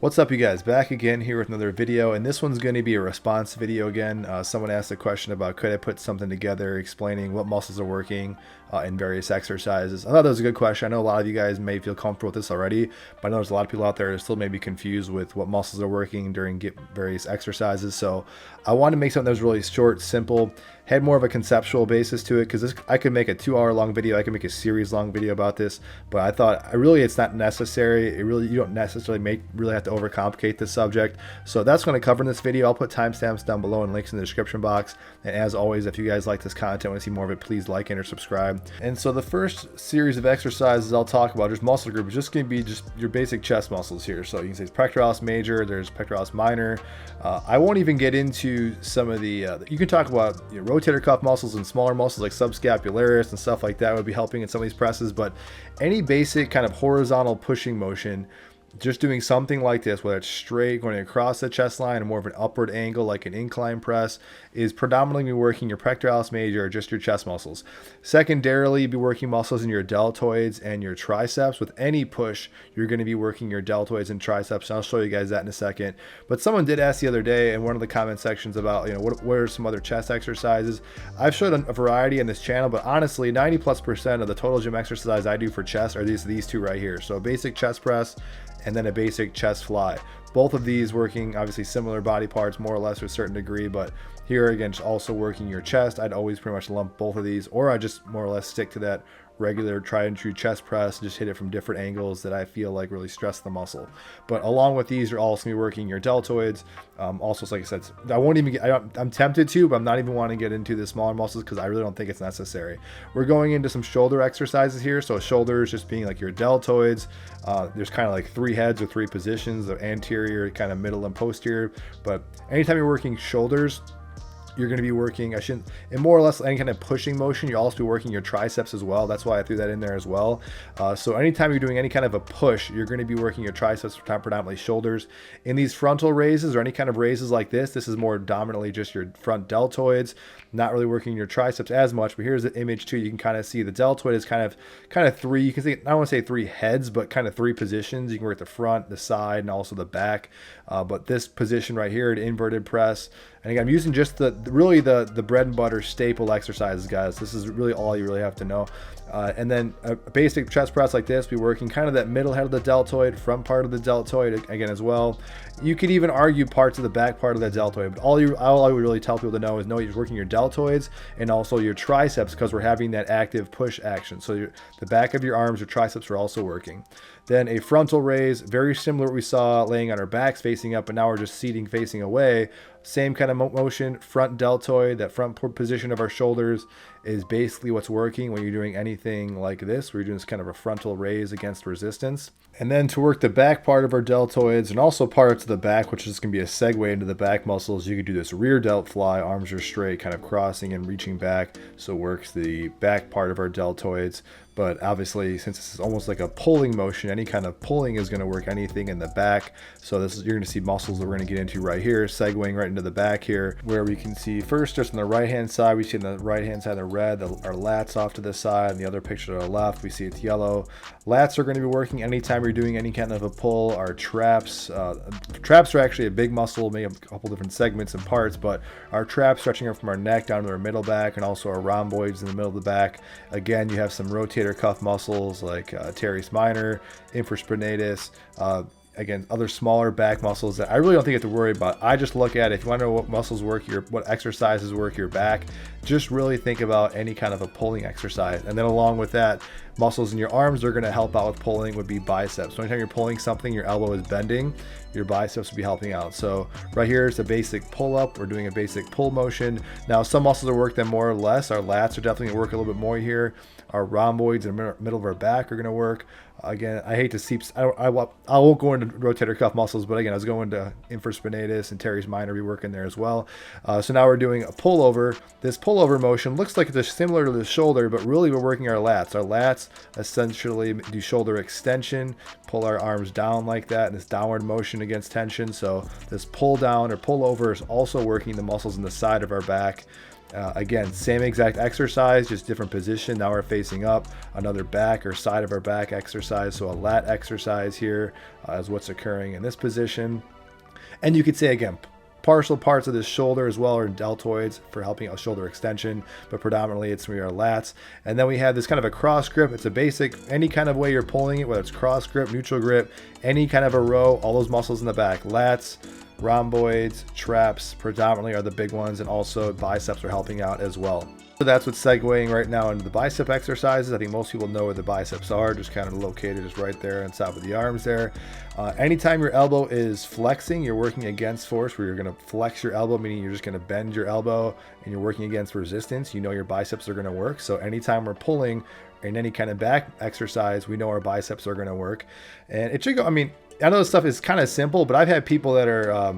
What's up, you guys? Back again here with another video, and this one's going to be a response video again. Someone asked a question about could I put something together explaining what muscles are working in various exercises. I thought that was a good question. I know a lot of you guys may feel comfortable with this already, but I know there's a lot of people out there that still may be confused with what muscles are working during various exercises. So I wanted to make something that was really short, simple, had more of a conceptual basis to it, because I could make a 2-hour long video, I could make a series long video about this, but I thought it's not necessary. You don't necessarily really have to overcomplicate this subject. So that's going to cover in this video. I'll put timestamps down below and links in the description box. And as always, if you guys like this content, want to see more of it, please like and or subscribe. And so the first series of exercises I'll talk about, just muscle group, is just going to be just your basic chest muscles here. So you can say it's pectoralis major, there's pectoralis minor. I won't even get into some of the, you can talk about rotator cuff muscles and smaller muscles like subscapularis and stuff like that would be helping in some of these presses, but any basic kind of horizontal pushing motion, just doing something like this, whether it's straight, going across the chest line, or more of an upward angle like an incline press, is predominantly working your pectoralis major or just your chest muscles. Secondarily, you'll be working muscles in your deltoids and your triceps. With any push, you're going to be working your deltoids and triceps, and I'll show you guys that in a second. But someone did ask the other day in one of the comment sections about, what are some other chest exercises. I've showed a variety on this channel, but honestly, 90+% of the total gym exercise I do for chest are these two right here. So a basic chest press, and then a basic chest fly. Both of these working obviously similar body parts more or less to a certain degree, but here again, just also working your chest. I'd always pretty much lump both of these, or I just more or less stick to that regular tried and true chest press and just hit it from different angles that I feel like really stress the muscle. But along with these, you're also gonna be working your deltoids. Also, like I said, I'm tempted to, but I'm not even wanting to get into the smaller muscles because I really don't think it's necessary. We're going into some shoulder exercises here. So shoulders just being like your deltoids. There's kind of like 3 heads or 3 positions, the anterior, kind of middle and posterior. But anytime you're working shoulders, you're going to be working, in more or less any kind of pushing motion. You'll also be working your triceps as well. That's why I threw that in there as well. So anytime you're doing any kind of a push, you're going to be working your triceps, predominantly shoulders. In these frontal raises or any kind of raises like this is more dominantly just your front deltoids, not really working your triceps as much. But here's the image too. You can kind of see the deltoid is kind of 3. You can see, I don't want to say 3 heads, but kind of 3 positions. You can work the front, the side, and also the back. But this position right here, the inverted press. And again, I'm using just the bread and butter staple exercises, guys. This is really all you really have to know. And then a basic chest press like this, be working kind of that middle head of the deltoid, front part of the deltoid again as well. You could even argue parts of the back part of the deltoid, but all I would really tell people to know is you're working your deltoids and also your triceps, because we're having that active push action. So the back of your arms, your triceps are also working. Then a frontal raise, very similar to what we saw laying on our backs facing up, but now we're just seating facing away. Same kind of motion, front deltoid, that front position of our shoulders is basically what's working when you're doing anything like this, where you're doing this kind of a frontal raise against resistance. And then to work the back part of our deltoids and also parts of the back, which is going to be a segue into the back muscles, you could do this rear delt fly, arms are straight, kind of crossing and reaching back. So it works the back part of our deltoids. But obviously, since this is almost like a pulling motion, any kind of pulling is going to work anything in the back. So you're going to see muscles that we're going to get into right here, segueing right into the back here, where we can see first just on the right hand side, we see on the right hand side the red, our lats off to the side, and the other picture to the left, we see it's yellow. Lats are going to be working anytime you're doing any kind of a pull. Our traps, traps are actually a big muscle, maybe a couple different segments and parts, but our traps stretching up from our neck down to our middle back, and also our rhomboids in the middle of the back. Again, you have some rotator cuff muscles like teres minor, infraspinatus, again, other smaller back muscles that I really don't think you have to worry about. I just look at it. If you want to know what muscles work what exercises work your back, just really think about any kind of a pulling exercise. And then along with that, muscles in your arms are going to help out with pulling would be biceps. So anytime you're pulling something, your elbow is bending, your biceps will be helping out. So right here is a basic pull up. We're doing a basic pull motion. Now some muscles will work them more or less. Our lats are definitely going to work a little bit more here. Our rhomboids in the middle of our back are going to work. Again, I hate to see, I won't go into rotator cuff muscles, but again, I was going to infraspinatus and teres minor, be working there as well. So now we're doing a pullover. This pullover motion looks like it's similar to the shoulder, but really we're working our lats. Our lats essentially do shoulder extension, pull our arms down like that, and this downward motion against tension. So this pull down or pull over is also working the muscles in the side of our back. Again, same exact exercise, just different position. Now we're facing up. Another back or side of our back exercise. So a lat exercise here is what's occurring in this position. And you could say, again, partial parts of the shoulder as well are deltoids for helping out shoulder extension, but predominantly it's our lats. And then we have this kind of a cross grip. It's a basic, any kind of way you're pulling it, whether it's cross grip, neutral grip, any kind of a row, all those muscles in the back, lats, rhomboids, traps predominantly are the big ones, and also biceps are helping out as well. So that's what's segueing right now into the bicep exercises. I think most people know where the biceps are, just kind of located just right there on top of the arms there. Anytime your elbow is flexing, you're working against force, where you're going to flex your elbow, meaning you're just going to bend your elbow and you're working against resistance. You know your biceps are going to work. So anytime we're pulling in any kind of back exercise, we know our biceps are going to work. And it should go, I mean, I know this stuff is kind of simple, but I've had people that are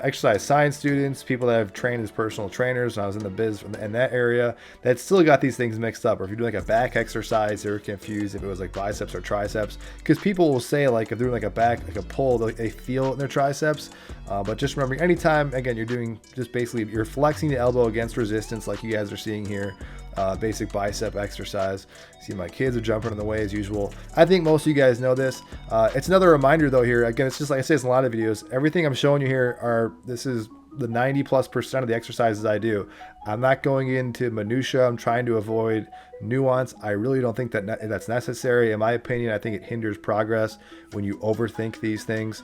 exercise science students, people that have trained as personal trainers when I was in the biz in that area, that still got these things mixed up. Or if you're doing like a back exercise, they were confused if it was like biceps or triceps, because people will say, like, if they're doing like a back, like a pull, they feel it in their triceps. But just remembering, anytime, again, you're doing just basically you're flexing the elbow against resistance, like you guys are seeing here. Basic bicep exercise. See, my kids are jumping in the way as usual. I think most of you guys know this. It's another reminder though here. Again, it's just like I say, it's in a lot of videos. Everything I'm showing you here this is the 90+% of the exercises I do. I'm not going into minutia. I'm trying to avoid nuance. I really don't think that that's necessary. In my opinion, I think it hinders progress when you overthink these things.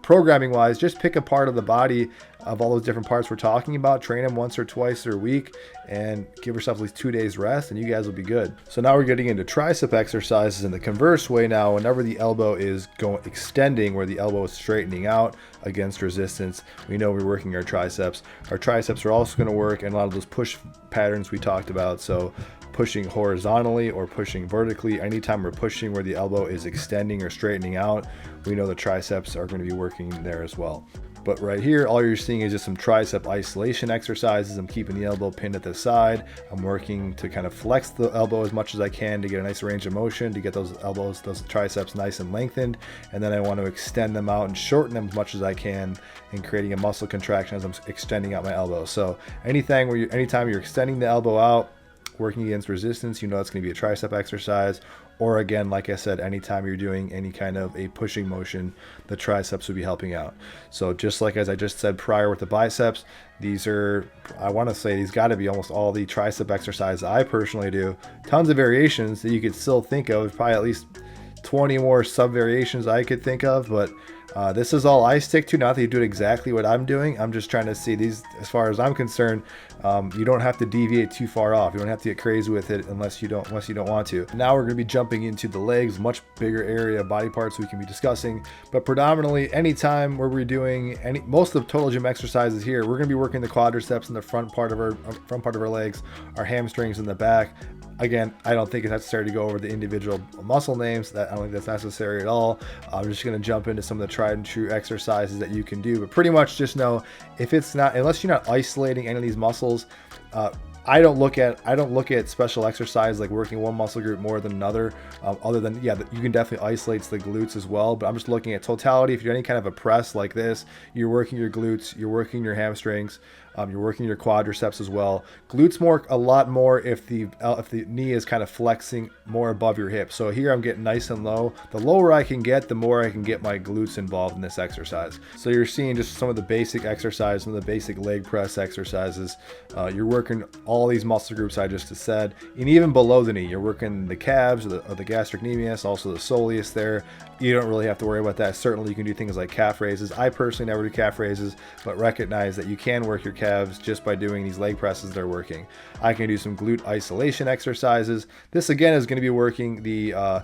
Programming wise, just pick a part of the body of all those different parts we're talking about, train them once or twice a week, and give yourself at least 2 days rest, and you guys will be good. So now we're getting into tricep exercises in the converse way. Now, whenever the elbow is extending, where the elbow is straightening out against resistance, we know we're working our triceps. Our triceps are also going to work in a lot of those push patterns we talked about. So pushing horizontally or pushing vertically, anytime we're pushing where the elbow is extending or straightening out, we know the triceps are going to be working there as well. But right here, all you're seeing is just some tricep isolation exercises. I'm keeping the elbow pinned at the side. I'm working to kind of flex the elbow as much as I can to get a nice range of motion, to get those elbows, those triceps nice and lengthened. And then I want to extend them out and shorten them as much as I can, and creating a muscle contraction as I'm extending out my elbow. So anytime you're extending the elbow out, working against resistance, you know it's going to be a tricep exercise. Or again, like I said, anytime you're doing any kind of a pushing motion, the triceps would be helping out. So just like as I just said prior with the biceps, these are, I want to say these got to be almost all the tricep exercises I personally do. Tons of variations that you could still think of, probably at least 20 more sub variations I could think of, but this is all I stick to. Not that you do exactly what I'm doing. I'm just trying to see these, as far as I'm concerned, you don't have to deviate too far off. You don't have to get crazy with it unless you don't want to. Now we're going to be jumping into the legs, much bigger area of body parts we can be discussing. But predominantly, anytime where we're doing most of the total gym exercises here, we're going to be working the quadriceps in the front part of our legs, our hamstrings in the back. Again, I don't think it's necessary to go over the individual muscle names. I don't think that's necessary at all. I'm just going to jump into some of the tried and true exercises that you can do. But pretty much just know, if it's not, unless you're not isolating any of these muscles, I don't look at special exercise like working one muscle group more than another, other than, yeah, you can definitely isolate the glutes as well. But I'm just looking at totality. If you do any kind of a press like this, you're working your glutes, you're working your hamstrings, you're working your quadriceps as well. Glutes a lot more if the knee is kind of flexing more above your hip. So here I'm getting nice and low. The lower I can get, the more I can get my glutes involved in this exercise. So you're seeing just some of the basic exercises, some of the basic leg press exercises. You're working all these muscle groups I just said, and even below the knee, you're working the calves or the gastrocnemius, also the soleus there. You don't really have to worry about that. Certainly you can do things like calf raises. I personally never do calf raises, but recognize that you can work your calves just by doing these leg presses that are working. I can do some glute isolation exercises. This again is going to be working the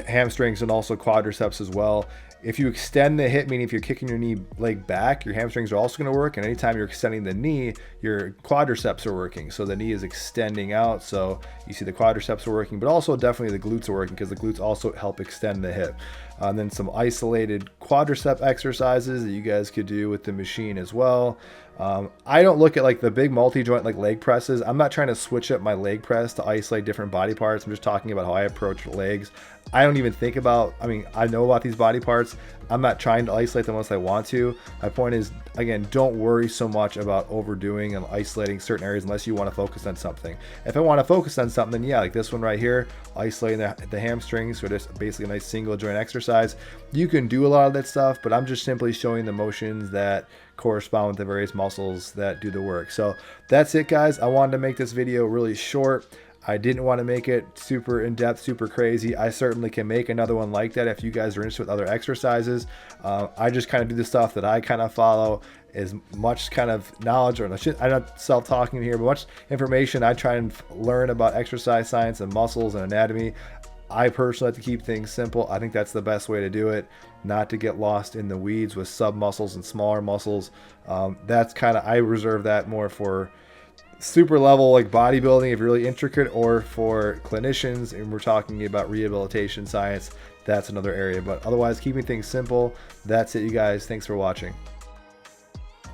hamstrings and also quadriceps as well. If you extend the hip, meaning if you're kicking your leg back, your hamstrings are also going to work. And anytime you're extending the knee, your quadriceps are working. So the knee is extending out. So you see the quadriceps are working, but also definitely the glutes are working, because the glutes also help extend the hip. and then some isolated quadricep exercises that you guys could do with the machine as well. I don't look at like the big multi-joint like leg presses. I'm not trying to switch up my leg press to isolate different body parts. I'm just talking about how I approach legs. I don't even think about, I mean, I know about these body parts. I'm not trying to isolate them unless I want to. My point is, again, don't worry so much about overdoing and isolating certain areas unless you want to focus on something. If I want to focus on something, then yeah, like this one right here, isolating the hamstrings, so just basically a nice single joint exercise. You can do a lot of that stuff, but I'm just simply showing the motions that correspond with the various muscles that do the work. So that's it, guys. I wanted to make this video really short. I didn't want to make it super in-depth, super crazy. I certainly can make another one like that if you guys are interested with other exercises. I just kind of do the stuff that I kind of follow. As much kind of knowledge, or I'm not self-talking here, but much information I try and learn about exercise science and muscles and anatomy. I personally like to keep things simple. I think that's the best way to do it, not to get lost in the weeds with sub-muscles and smaller muscles. That's kind of, I reserve that more for super level like bodybuilding if you're really intricate, or for clinicians and we're talking about rehabilitation science. That's another area, but otherwise keeping things simple. That's it, you guys. Thanks for watching.